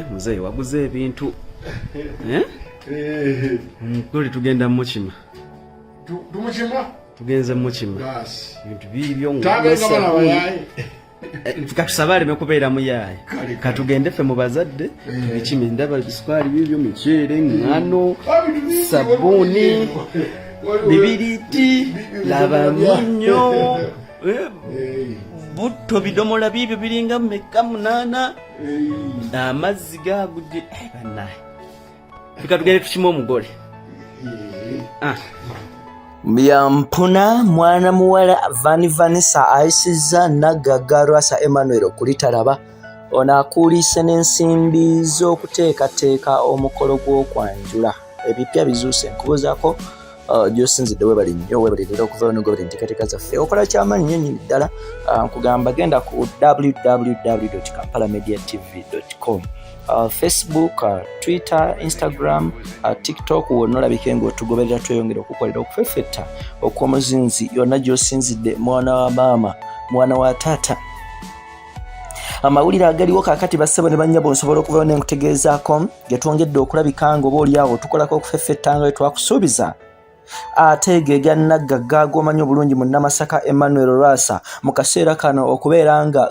Muzeeyi waguze ebintu. Kuli tugenda mukima. Tumukima? Tugenze mukima. Basi. Ebintu bibyo Tabenga bana bayaye. Tukatusabale mekubeera muyaye. Katugende ffe mu bazadde. Bikimi ndaba biswali bibyo mikyere ngano. Sabuni. Bibiriti. Laba munyo. Butto bidomola bibyo biringa meka munana. Amazzi gagudde. Banaye. Tukatugende tukima omugole. Myampuna mwana muwala Vanny Vanessa ayisizza Nagagga Lwasa Emmanuel okulitalaba ono akuulise n'ensimbi z'okuteekateeka omukolo gw'okwanjula ebipya bizuuse nkubuzaako gy'osinzidde webali nnyo webalirira okuva wano gobera enteekateeka zaffe okola kyamaanyi nnyo nnyini ddala nkugamba genda ku www.kampalamediatv.com Facebook, Twitter, Instagram, TikTok wonna olabike ng'otugoberera tweyongera okukolera okufeffetta okw'omuzinzi yonna gy'osinzidde mwana wa maama mwana wa taata amawulire agaliwo kaakati bassebo ne bannyabo nsobola okuvayo ne nkutegeezaako ge twongedde okulabika nga oba oliawo tukolako okufeffetta nga we twakusuubiza ate ge ga Nagagga ag'omanyi obulungi mu Nnamasaka Emmanuel Lwasa mu kaseera kano okubeera nga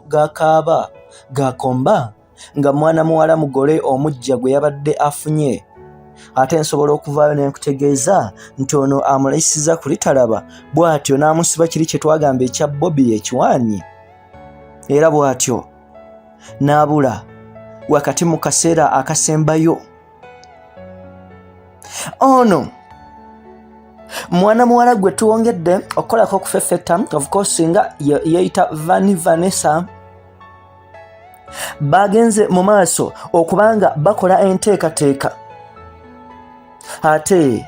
gakaaba gakomba nga mwana muwala mugole omujja gwe yabadde afunye ate nsobola okuvaayo ne nkutegeeza nti ono amulayisiza kulitalaba bw'atyo n'amusiba kiri kye twagamba ekya Bobby ekiwaanyi era bw'atyo n'abula wakati mu kaseera akasembayo ono mwana muwala gwe tuwongedde okukolako okufeffetta of course nga yeeyita Vanny Vanessa bagenze mu maaso okubanga bakola enteekateeka ate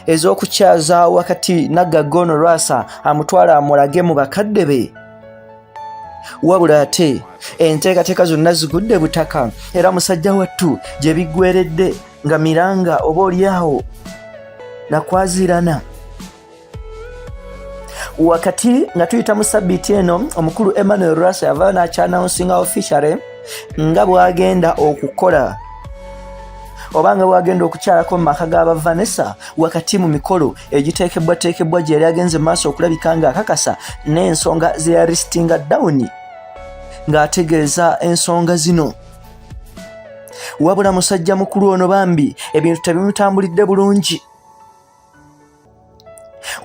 ez'okukyaza wakati Nagagga ono Lwasa amutwala amulage mu bakadde be wabula ate enteekateeka zonna zigudde butaka era musajja wattu gye biggweredde nga miranga oba oliawo nakwazirana wakati nga tuyita mu sabbiiti eno omukulu Emmanuel Lwasa yavaayo n'akyanawunsinga officially nga bw'agenda okukola oba nga bw'agenda okukyalako mu maka g'aba Vanessa wakati mu mikolo egiteekebwateekebwa gye yali agenze mu maaso okulabika nga akakasa n'ensonga ze yalistinga down ng'ategeeza ensonga zino wabula musajja mukulu ono bambi ebintu tebimutambulidde bulungi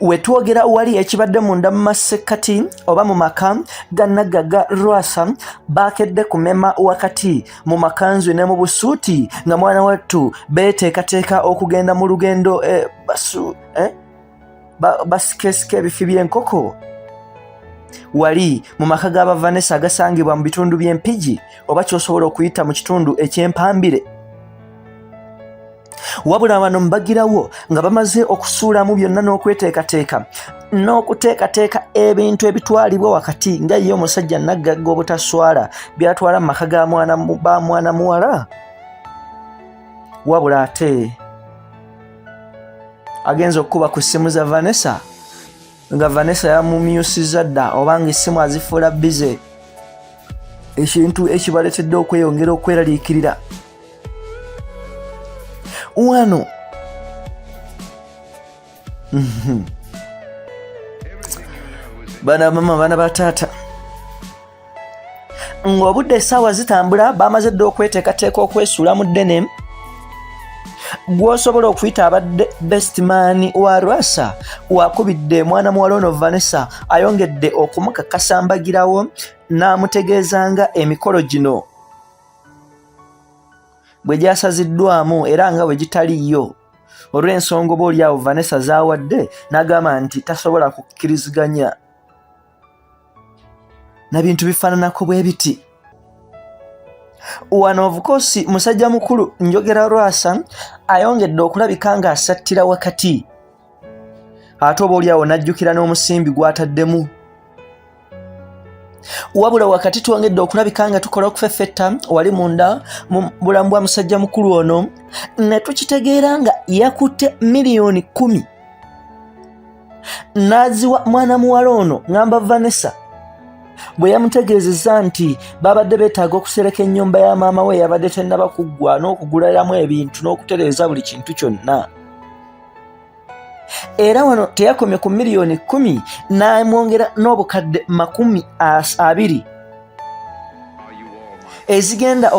wetwogera wali ekibadde munda mu masekkati oba mu maka ga Nagagga Lwasa bakedde kumema wakati mu makanzu ne mu busuuti nga mwana wattu beeteekateeka okugenda mu lugendo basikesika ebifi by'enkoko wali mu maka g'aba Vanessa agasangibwa mu bitundu by'empigi oba kyosobola okuyita mu kitundu eky'empambire wabula bano mbagirawo nga bamaze okusuulamu byonna n'okuteekateeka ebintu ebitwalibwa wakati nga ye omusajja Nagagga obutaswala byatwala mu maka ga mwana muwala wabula ate agenza okukuba ku ssimu za Vanessa nga Vanessa yamumyusizza dda oba nga essimu azifuula bize ekintu ekibaleetedde okweyongera okweraliikirira wano bana mama bana batata ng'obudde essaawa zitambula bamaze dde okweteekateeka okwesuula mu ddene gw'osobola okuyita abadde best man wa Lwasa wakubidde mwana muwala ono Vanessa ayongedde okumukakasa mbagirawo n'amutegeezanga emikolo gino bwe gyasaziddwamu era nga bwe gitaliyo olw'ensonga oba oliawo Vanessa zaawadde n'agamba nti tasobola kukkiriziganya na bintu bifaananako bwe biti wano of course musajja mukulu njogera Lwasa ayongedde okulabika nga asattira wakati ate oba oliawo n'ajjukira n'omusimbi gw'ataddemu wabula wakati twongedde okulabika nga tukola okufeffetta wali munda mu bulamu bwa musajja mukulu ono ne tukitegeera nga yakutte miliyoni 10 n'aziwa mwana muwala ono ngamba Vanessa bwe yamutegeezezza nti babadde beetaaga okusereka ennyumba ya maama we yabadde tennaba kuggwa n'okuguliramu ebintu n'okutereeza buli kintu kyonna. Era wano teyakomye ku miliyoni 10 n'amwongera n'obukadde 20 ezigenda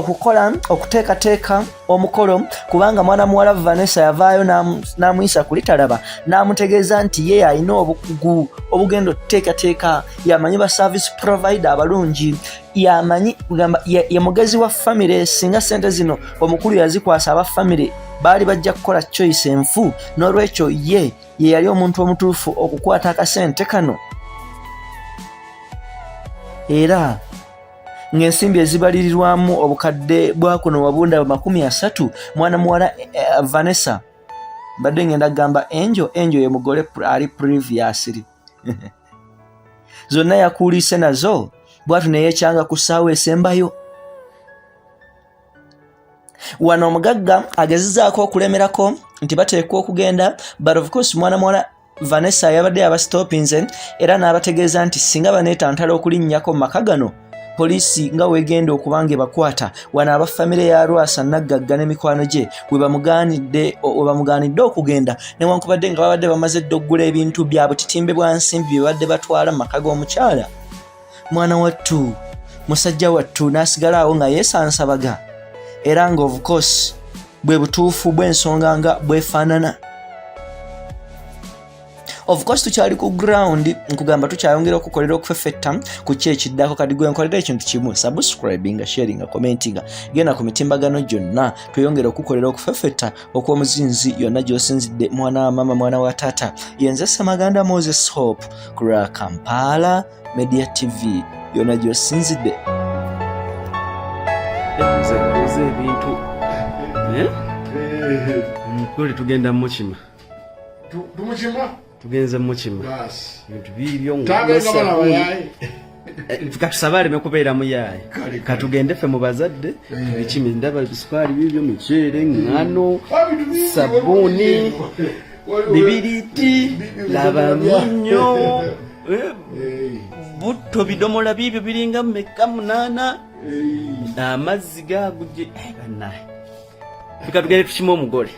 okuteekateeka omukolo, kubanga mwana muwala Vanessa yavaayo n'amuyisa ku litalaba n'amutegeeza nti ye alina obukugu obugenda okuteekateeka, yamanyi ba service provider abalungi, yamanyi kugamba ye mugezi wa famire. Singa ssente zino omukulu yazikwasa aba famire baali bajja kukola choice enfu, n'olwekyo ye yali omuntu omutuufu okukwata akasente kano. Era ng'ensimbi ezibalirirwamu obukadde bwa kuno wabunda 30, mwana muwala Vanessa badde ngenda kugamba Angel ye mugole ali previously zonna yakuulise nazo bwatu neyekyanga ku ssaawa esembayo. Wano omugagga agezezaako okulemerako nti bateekwa okugenda, but of course mwana muwala Vanessa yabadde yabastopinze era n'abategeeza nti singa baneetantala okulinnyako mu maka gano, poliisi nga wegenda okubanga bakwata. Wano abafamire ya Lwasa Naggagga n'emikwano gye we bamugaanidde okugenda, newankubadde nga babadde bamaze dde oggula ebintu bya butitimbe bwa nsimbi bye badde batwala mu maka g'omukyala. Mwana wattu, musajja wattu n'asigala awo nga yeesansabaga, era nga of course bwe butuufu bw'ensonga nga bwefaanana. Of course tukyali ku ground nkugamba tukyayongera okukolera okufeffetta ku kye kiddako. Kati gwe nkolera ekintu kimu, subscribing, sharing, commenting, genda ku mitimbagano gyonna tweyongera okukolera okufeffetta okw'omuzinzi yonna gy'osinzidde mwana wa mama mwana wa taata. Yenze Ssemaganda Moses Hope ku Kampala Media TV yonna gy'osinzidde. Ebintu kuli tugenda mukima tugenze mukima ebintu bibyo katusaba aleme kubeera muyaye, katugende ffe mu bazadde tubikime. Ndaba bisukali bibyo, miceere, ngano, sabuni, bibiriti, labamunyo, butto bidomola bibyo biringa meka 8, amazzi gaguje banaye. Katugende tukime omugole.